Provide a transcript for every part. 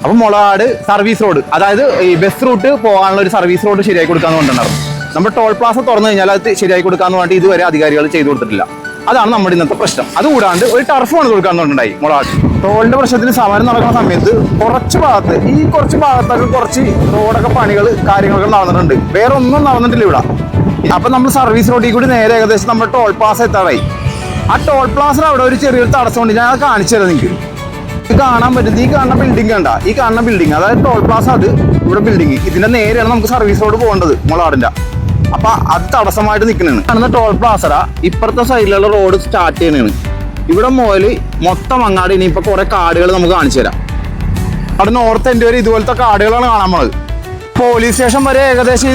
അപ്പോൾ Mulakad service road, അതായത് ഈ ബസ് റൂട്ട് പോകാനുള്ള ഒരു സർവീസ് റോഡ് ശരിയാക്കി കൊടുക്കാന്ന് പറഞ്ഞിട്ടുണ്ടായിരുന്നു. നമ്മുടെ ടോൾ പ്ലാസ തുറന്നു കഴിഞ്ഞാൽ അത് ശരിയാക്കി കൊടുക്കാന്ന് പറഞ്ഞിട്ട് ഇതുവരെ അധികാരികൾ ചെയ്തു കൊടുത്തിട്ടില്ല. അതാണ് നമ്മുടെ ഇന്നത്തെ പ്രശ്നം. അതുകൂടാണ്ട് ഒരു ടർഫ് പണി കൊടുക്കാന്ന് പറഞ്ഞിട്ടുണ്ടായി മുളകാട്. ടോളിന്റെ പ്രശ്നത്തിന് സമരം നടക്കുന്ന സമയത്ത് കുറച്ച് ഭാഗത്തൊക്കെ കുറച്ച് റോഡൊക്കെ പണികൾ കാര്യങ്ങളൊക്കെ നടന്നിട്ടുണ്ട്. വേറെ ഒന്നും നടന്നിട്ടില്ല ഇവിടെ. അപ്പൊ നമ്മൾ സർവീസ് റോഡിൽ കൂടി നേരെ ഏകദേശം നമ്മുടെ ടോൾ പ്ലാസ എത്താറായി. ആ ടോൾ പ്ലാസിൽ അവിടെ ഒരു ചെറിയൊരു തടസ്സമുണ്ട്. ഞാൻ അത് കാണിച്ചു തരാം നിങ്ങൾക്ക്. ഇത് കാണാൻ പറ്റും. ഈ കാണുന്ന ബിൽഡിംഗ് കണ്ട, ഈ കാണുന്ന ബിൽഡിംഗ് അതായത് ടോൾ പ്ലാസ, അത് ഇവിടെ ബിൽഡിംഗ്. ഇതിന്റെ നേരെയാണ് നമുക്ക് സർവീസ് റോഡ് പോകേണ്ടത് മുളകാടിന്റെ. അപ്പൊ അത് തടസ്സമായിട്ട് നിൽക്കുന്നതാണ്. കാണുന്ന ടോൾ പ്ലാസറ ഇപ്പുറത്തെ സൈഡിലുള്ള റോഡ് സ്റ്റാർട്ട് ചെയ്യുന്നതാണ്. ഇവിടെ മുതൽ മൊത്തം അങ്ങാടി ഇനിയിപ്പോ കുറെ കാടുകൾ നമുക്ക് കാണിച്ചു തരാം. അവിടെ നോർത്ത് എൻഡ് വരെ ഇതുപോലത്തെ കാടുകളാണ് കാണാൻ പോണത്. പോലീസ് സ്റ്റേഷൻ വരെ ഏകദേശം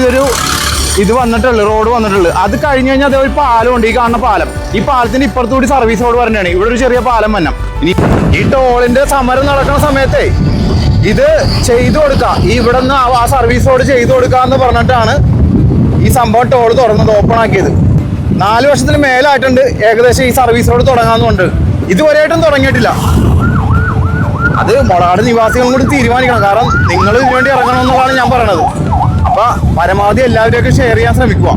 ഇത് വന്നിട്ടുള്ളു, റോഡ് വന്നിട്ടുള്ളു. അത് കഴിഞ്ഞ് കഴിഞ്ഞാൽ അതേ ഒരു പാലമുണ്ട്, ഈ കാണുന്ന പാലം. ഈ പാലത്തിന്റെ ഇപ്പുറത്തുകൂടി സർവീസ് റോഡ് പറഞ്ഞാണ്. ഇവിടെ ഒരു ചെറിയ പാലം വന്നം. ഇനി ഈ ടോളിന്റെ സമരം നടക്കുന്ന സമയത്തെ ഇത് ചെയ്തു കൊടുക്കുക, ഇവിടെ നിന്ന് ആ സർവീസ് റോഡ് ചെയ്തു കൊടുക്കാന്ന് പറഞ്ഞിട്ടാണ് ഈ സംഭവം ടോൾ തുറന്നത്, ഓപ്പൺ ആക്കിയത്. 4 വർഷത്തിന് മേലായിട്ടുണ്ട് ഏകദേശം ഈ സർവീസ് റോഡ് തുടങ്ങാന്നുണ്ട്. ഇതുവരെയായിട്ടും തുടങ്ങിയിട്ടില്ല. അത് മുളകാട് നിവാസികളും കൂടി തീരുമാനിക്കണം. കാരണം നിങ്ങൾ ഇതിനു വേണ്ടി ഇറങ്ങണമെന്നുള്ളതാണ് ഞാൻ പറയണത്. അപ്പൊ പരമാവധി എല്ലാവരെയൊക്കെ ഷെയർ ചെയ്യാൻ ശ്രമിക്കുക.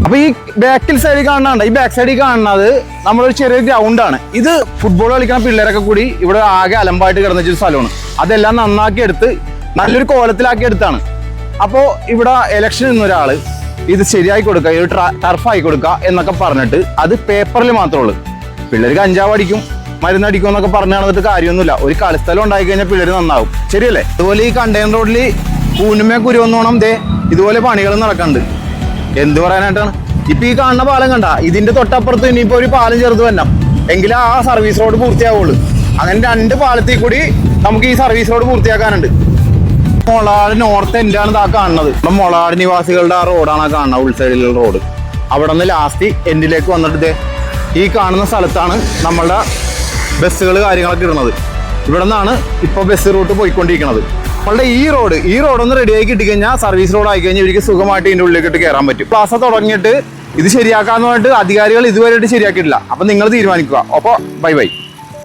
അപ്പൊ ഈ ബാക്കിൽ സൈഡിൽ കാണുന്നുണ്ട്, ഈ ബാക്ക് സൈഡിൽ കാണുന്നത് നമ്മളൊരു ചെറിയ ഗ്രൗണ്ടാണ്. ഇത് ഫുട്ബോൾ കളിക്കുന്ന പിള്ളേരൊക്കെ കൂടി ഇവിടെ ആകെ അലമ്പായിട്ട് കിടന്നൊരു സ്ഥലമാണ്. അതെല്ലാം നന്നാക്കി എടുത്ത് നല്ലൊരു കോലത്തിലാക്കി എടുത്താണ്. അപ്പോൾ ഇവിടെ ഇലക്ഷൻ നിന്നൊരാള് ഇത് ശരിയാക്കി കൊടുക്കുക, ഇത് ടർഫായി കൊടുക്കുക എന്നൊക്കെ പറഞ്ഞിട്ട് അത് പേപ്പറിൽ മാത്രമേ ഉള്ളൂ. പിള്ളേർ കഞ്ചാവ് അടിക്കും, മരുന്നടിക്കും എന്നൊക്കെ പറഞ്ഞു നടന്നിട്ട് കാര്യമൊന്നുമില്ല. ഒരു കളിസ്ഥലം ഉണ്ടായി കഴിഞ്ഞാൽ പിള്ളേർ നന്നാവും. ശരിയല്ലേ? അതുപോലെ ഈ കണ്ടെയ്നർ റോഡിൽ കൂനുമേ കുരുവന്നോണം ഇതുപോലെ പണികൾ നടക്കുന്നുണ്ട്. എന്ത് പറയാനായിട്ടാണ്? ഇപ്പൊ ഈ കാണുന്ന പാലം കണ്ട, ഇതിന്റെ തൊട്ടപ്പുറത്ത് ഇനിയിപ്പോ ഒരു പാലം ചെറുത് വരണം, എങ്കിലും ആ സർവീസ് റോഡ് പൂർത്തിയാവുള്ളൂ. അങ്ങനെ 2 പാലത്തിൽ കൂടി നമുക്ക് ഈ സർവീസ് റോഡ് പൂർത്തിയാക്കാനുണ്ട്. മുളകാട് നോർത്ത് എൻഡാണ് ഇതാ കാണുന്നത്. ഇപ്പം മുളകാട് നിവാസികളുടെ ആ റോഡാണ് കാണുന്നത്, ഉൾസൈഡിലുള്ള റോഡ്. അവിടെ നിന്ന് ലാസ്റ്റ് എൻഡിലേക്ക് വന്നിട്ട് ഈ കാണുന്ന സ്ഥലത്താണ് നമ്മളുടെ ബസ്സുകൾ കാര്യങ്ങളൊക്കെ ഇടുന്നത്. ഇവിടെ നിന്നാണ് ഇപ്പോൾ ബസ് റൂട്ട് പോയിക്കൊണ്ടിരിക്കുന്നത്. നമ്മളുടെ ഈ റോഡ് ഒന്ന് റെഡിയായി കിട്ടിക്കഴിഞ്ഞാൽ സർവീസ് റോഡ് ആയി കഴിഞ്ഞാൽ ഇവർക്ക് സുഖമായിട്ട് ഇതിൻ്റെ ഉള്ളിലേക്ക് കയറാൻ പറ്റും. പ്ലാസ തുടങ്ങിയിട്ട് ഇത് ശരിയാക്കാന്ന് പറഞ്ഞിട്ട് അധികാരികൾ ഇതുവരെയായിട്ട് ശരിയാക്കിയിട്ടില്ല. അപ്പം നിങ്ങൾ തീരുമാനിക്കുക. അപ്പോൾ ബൈ.